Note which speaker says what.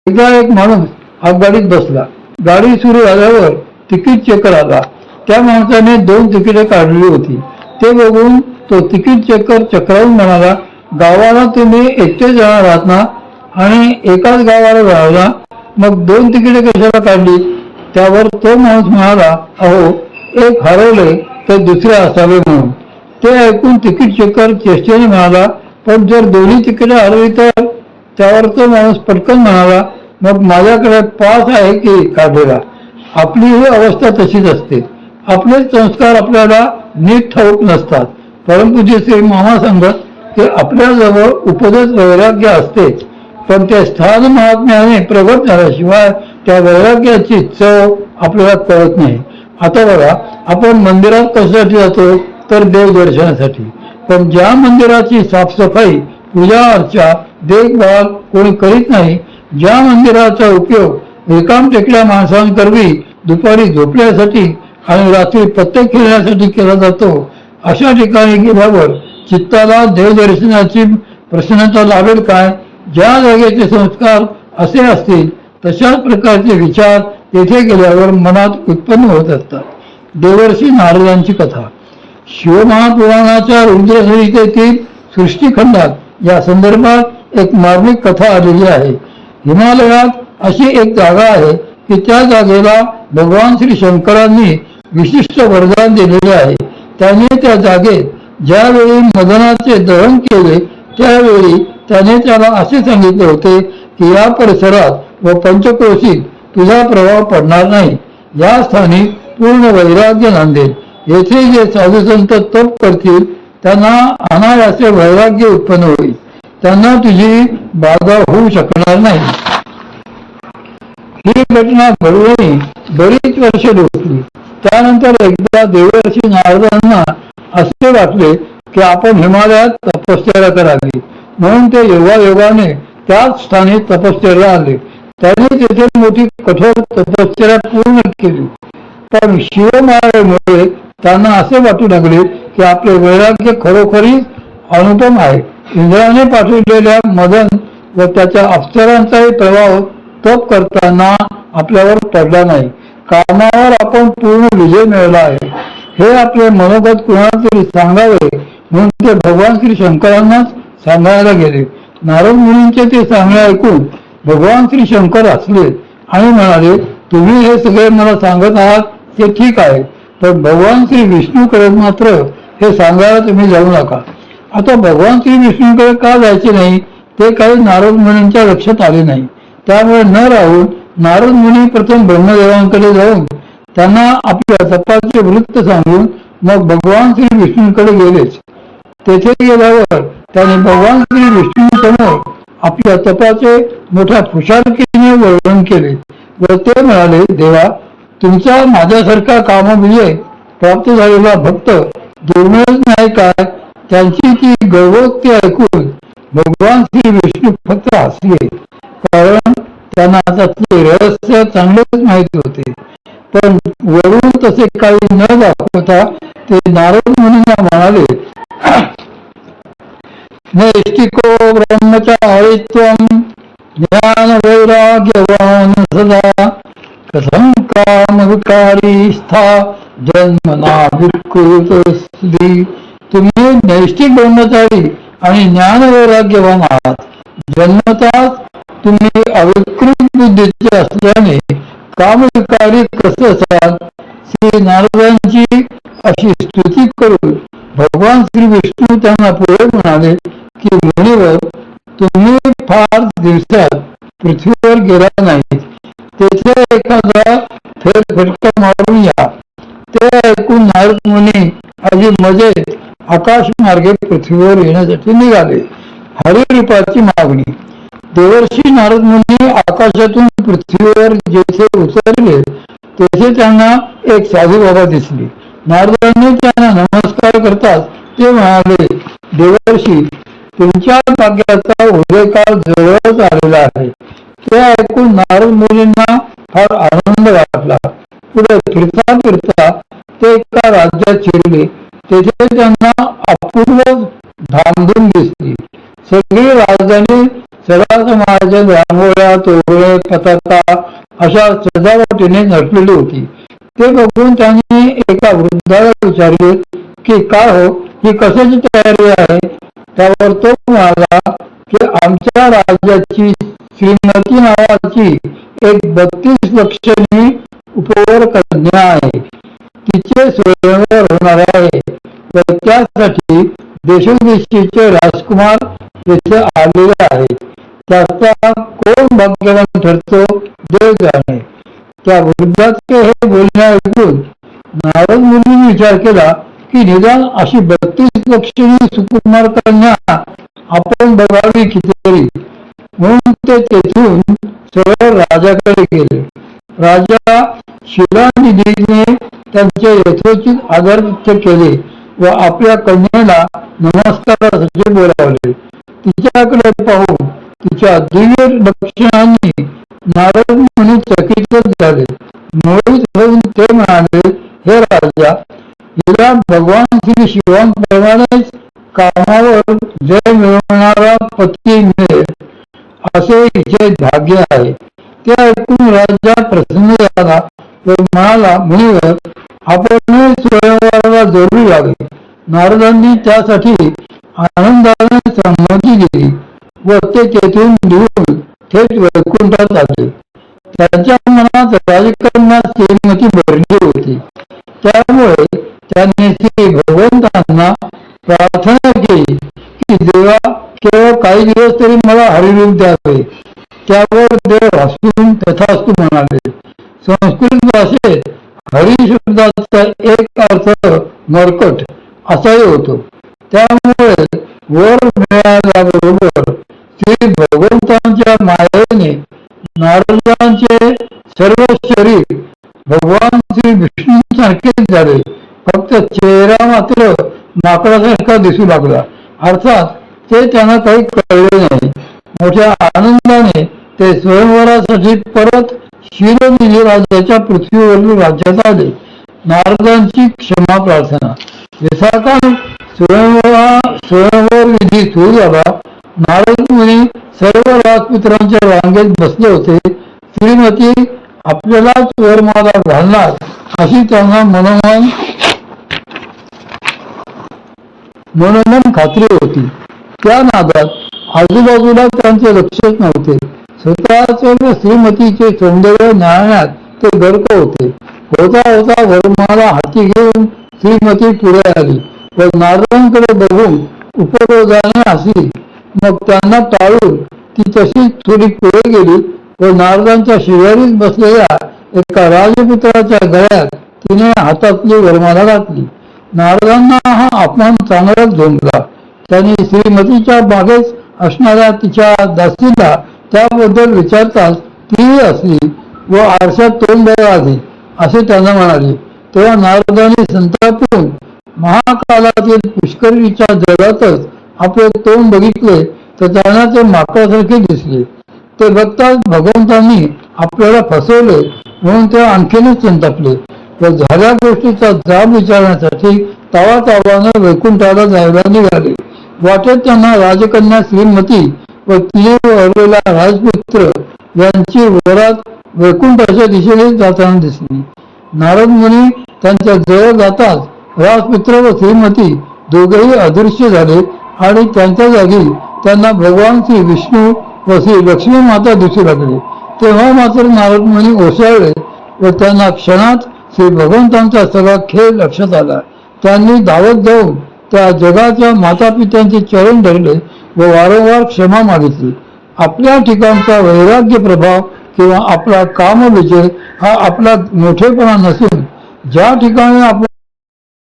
Speaker 1: एकदा एक माणूस आगगाडीत बसला. गाडी सुरू झाल्यावर तिकीट चेकर आला. त्या माणसाने 2 तिकिटे काढली होती. ते बघून तो तिकीट चेकर चक्रावून म्हणाला, गावाला तुम्ही एकटे जाणार आहात ना, आणि एकाच गावाला जायला मग 2 तिकिटे कशाला काढली? त्यावर तो माणूस म्हणाला, अहो, एक हरवले तर दुसरे असावे म्हणून. ते ऐकून तिकीट चेकर चेष्टेने म्हणाला, पण जर दोन्ही तिकिटे हरवली तर? त्यावर तो माणूस पटकन म्हणाला, मग माझ्याकडे पास आहे की काढलेला. आपली ही अवस्था तशीच असते. आपले संस्कार आपल्याला नीट ठाऊक नसतात. परंतु श्री मामा सांगत की आपल्याजवळ उपदेश वैराग्य असतेच, पण ते स्थान महात्म्याने प्रगट झाल्याशिवाय त्या वैराग्याची चव आपल्याला कळत नाही. आता बघा, आपण मंदिरात कशासाठी जातो? तर देवदर्शनासाठी. पण ज्या मंदिराची साफसफाई, पूजा अर्चा, देखभाल कोणी करीत नाही, ज्या मंदिराचा उपयोग रिकाम टेकल्या माणसांकरवी दुपारी झोपण्यासाठी आणि रात्री पत्ते खेळण्यासाठी केला जातो, अशा ठिकाणी गेल्यावर चित्ताला देवदर्शनाची प्रसन्नता लाभेल काय? ज्या जागेचे संस्कार असे असतील तशाच प्रकारचे विचार तेथे गेल्यावर मनात उत्पन्न होत असतात. देवर्षी नारदांची कथा. शिवमहापुराणाच्या रुद्रसंहितेतील सृष्टीखंडात या संदर्भात एक मार्मिक कथा आलेली आहे. हिमालयात अशी एक जागा आहे की त्या जागेला भगवान श्री शंकरांनी विशिष्ट वरदान दिलेले आहे. त्याने त्या जागेत ज्यावेळी मदनाचे दहन केले त्यावेळी त्याने त्याला असे सांगितले होते की या परिसरात व पंचक्रोशीत तुझा प्रभाव पडणार नाही. या स्थानी पूर्ण वैराग्य नांदेल. येथे जे साधुसंत तप करतील त्यांना अनायासे वैराग्य उत्पन्न होईल. त्यांना तुझी बाधा होऊ शकणार नाही. ही घटना घडूनही बरीच वर्षे लोटली. त्यानंतर एकदा देवर्षी नारदांना असे वाटले की आपण हिमालयात तपश्चर्या करावी. म्हणून ते योगायोगाने त्याच स्थानी तपश्चर्या आले. त्यांनी तेथे मोठी कठोर तपश्चर्या पूर्ण केली. पण शिवमायेमुळे त्यांना असे वाटू लागले की आपले वैराग्य खरोखरी अनुपम आहे. इंद्राने पाठवलेल्या मदन व त्याच्या अप्सरांचाही प्रभाव तप करताना आपल्यावर पडला नाही. कामावर आपण पूर्ण विजय मिळवला आहे हे आपले मनोगत कुणाला तरी सांगावे म्हणून ते भगवान श्री शंकरांनाच सांगायला गेले. नारद मुनींचे ते सांगणे ऐकून भगवान श्री शंकर हसले आणि म्हणाले, तुम्ही हे सगळे मला सांगत आहात ते ठीक आहे, पण भगवान श्री विष्णूकडे मात्र हे सांगायला तुम्ही जाऊ नका. आता भगवान श्री विष्णूकडे का जायचे नाही ते काही नारद मुनींच्या लक्षात आले नाही. त्यामुळे न राहून नारद मुनी प्रथम ब्रह्मदेवांकडे जाऊन त्यांना आपल्या तपाचे वृत्त सांगून मग भगवान श्री विष्णूकडे गेलेच. तेथे गेल्यावर त्यांनी भगवान श्री विष्णूंसमोर आपल्या तपाचे मोठ्या हुशारकीने वर्णन केले व ते म्हणाले, देवा, तुमचा माझ्यासारखा कामविजय प्राप्त झालेला भक्त दुर्मिळच नाही काय? त्यांची ती गौरवोक्ती ऐकून भगवान श्री विष्णू फक्त हसले, कारण त्यांना त्यातले रहस्य चांगलेच माहिती होते. पण वरून तसे काही न दाखवता ते नारद मुनींना म्हणाले, नैष्टिको ब्रह्मचारित्वं ज्ञान वैराग्यवान सदा कथं काम विकारी स्था जन्मना विकृतस्त्री. तुम्ही नैष्टिक ब्रह्मचारी आणि ज्ञान वैराग्यवान आहात. जन्मताच तुम्ही अविकृत बुद्धीचे असल्याने कामविकारी कसे असाल? श्री नारदांची अशी स्तुती करून भगवान श्री विष्णू त्यांना पुढे म्हणाले की मुनीवर, तुम्ही फार दिवसात पृथ्वीवर गेला नाही, तेथे एखादा फेरफटका मारून या. ते ऐकून नारद मुनी अगदी मजेत आकाश मार्गे पृथ्वीवर येण्यासाठी निघाले. हरिरूपाची मागणी. देवर्षी नारद मुनी आकाशातून पृथ्वीवर जेथे उतरले तेथे त्यांना एक साधू बाबा दिसले. नारदांनी त्यांना नमस्कार करताच ते म्हणाले, देवर्षी, तुमच्या भाग्याचा उदयकाळ जवळच आलेला आहे. ते ऐकून नारद मुनींना फार आनंद वाटला. पुढे फिरता फिरता ते एका राज्यात शिरले. तेथे त्यांना अपूर्व धामधूम दिसली. सगळी राजधानी सगळा समाज रांगोळ्या, तोरणे, पताका अशा सजावटीने नटलेली होती. ते बघून त्यांनी एका वृद्धाला विचारले की काय हो, ही कशाची तयारी आहे? त्यावर तो म्हणाला की आमच्या राज्याची श्रीमती नावाची एक 32 लक्षणी उपवर कन्या आहे. तिचे स्वयंवर होणार आहे व त्यासाठी देशोदेशीचे राजकुमार येथे आलेले आहेत. त्याचा कोण भाग्यवान ठरतो देव जाणे. त्या वृद्धाचे हे बोलणे ऐकून नारद मुनींनी विचार केला की निदान अशी 32 लक्षणी सुकुमार कन्या आपण बघावी कितीतरी. म्हणून ते तेथून सरळ राजाकडे गेले. राजा शिलानिधीने त्यांचे यथोचित आदरातिथ्य केले व आपल्या कन्येला नमस्कारासाठी बोलावले. तिच्याकडे पाहून तिच्या दिव्य लक्षणांनी नारद मुनी चकितच झाले. मोहित होऊन ते म्हणाले, हे राजा, हिला भगवान श्री शिवांप्रमाणेच कामावर जय मिळवणारा पती मिळेल असे हिचे भाग्य आहे. ते ऐकून राजा प्रसन्न झाला व म्हणाला, मुनिवर, आपण स्वयंवराला जरूर यावे. नारदांनी त्यासाठी आनंदाने संमती दिली व ते तेथून निघून थेट वैकुंठात आले. त्यांच्या मनात राजकन्या श्रीमती भरली होती. त्यामुळे त्यांनी श्री भगवंतांना प्रार्थना केली की देवा, केवळ काही दिवस तरी मला हरिरूप द्यावे. त्यावर देव हसून तथास्तु म्हणाले. संस्कृत भाषेत हरी शब्दाचा एक अर्थ मरकट असाही होतो. त्यामुळे वर मिळाल्याबरोबर श्री भगवंतांच्या मायेने नारदांचे सर्व शरीर भगवान श्री विष्णूंसारखेच झाले. फक्त चेहरा मात्र माकडासारखा दिसू लागला. अर्थात ते त्यांना काही कळले नाही. मोठ्या आनंदाने ते स्वयंवरासाठी परत शिलानिधी राजाच्या पृथ्वीवरील राज्यात आले. नारदांची क्षमा प्रार्थना. यथाकाल स्वयंवर विधी सुरू झाला. नारद मुनी सर्व राजपुत्रांच्या रांगेत बसले होते. श्रीमती आपल्यालाच वरमाला घालणार अशी त्यांना मनोमन खात्री होती. त्या नादात आजूबाजूला त्यांचे लक्षच नव्हते. स्वतःचे व श्रीमतीचे सौंदर्य न्याहाळण्यात ते गर्क होते. होता होता वरमाला हाती घेऊन श्रीमती पुढे आली व नारदांकडे बघून उपरोधाने हसली. मग त्यांना टाळून ती तशीच थोडी पुढे गेली व नारदांच्या शेजारीच बसलेल्या एका राजपुत्राच्या गळ्यात तिने हातातली वरमाला घातली. नारदांना हा अपमान चांगलाच झोंबला. त्यांनी श्रीमतीच्या मागेच असणाऱ्या तिच्या दासीला त्याबद्दल विचारताच तीही असली व आरशात तोंड आधी असे त्यांना म्हणाले. तेव्हा नारदांनी संतापून महाकालातील पुष्करीच्या जगातच आपले तोंड बघितले तर त्यांना ते माकडासारखे दिसले. ते बघताच भगवंतांनी आपल्याला फसवले म्हणून ते आणखीनच संतापले व झाल्या गोष्टीचा जाब विचारण्यासाठी तावातावाने वैकुंठाला जायला निघाले. वाटेत त्यांना राजकन्या श्रीमती व तिने वरलेला राजपुत्र यांची वरात वैकुंठाच्या दिशेने जाताना दिसली. नारद मुनी त्यांच्या जवळ जाताच राजपुत्र व श्रीमती दोघेही अदृश्य झाले आणि त्यांच्या जागी त्यांना भगवान श्री विष्णू व श्री लक्ष्मी माता दिसू लागले. तेव्हा मात्र नारद मुनी ओसाळले व त्यांना क्षणात श्री भगवंतांचा सगळा खेळ लक्षात आला. त्यांनी धावत जाऊन त्या जगाच्या मातापित्यांचे चरण धरले व वारंवार क्षमा मागितली. आपल्या ठिकाणचा वैराग्य प्रभाव किंवा आपला कामविजय हा आपला मोठेपणा नसून ज्या ठिकाणी आपण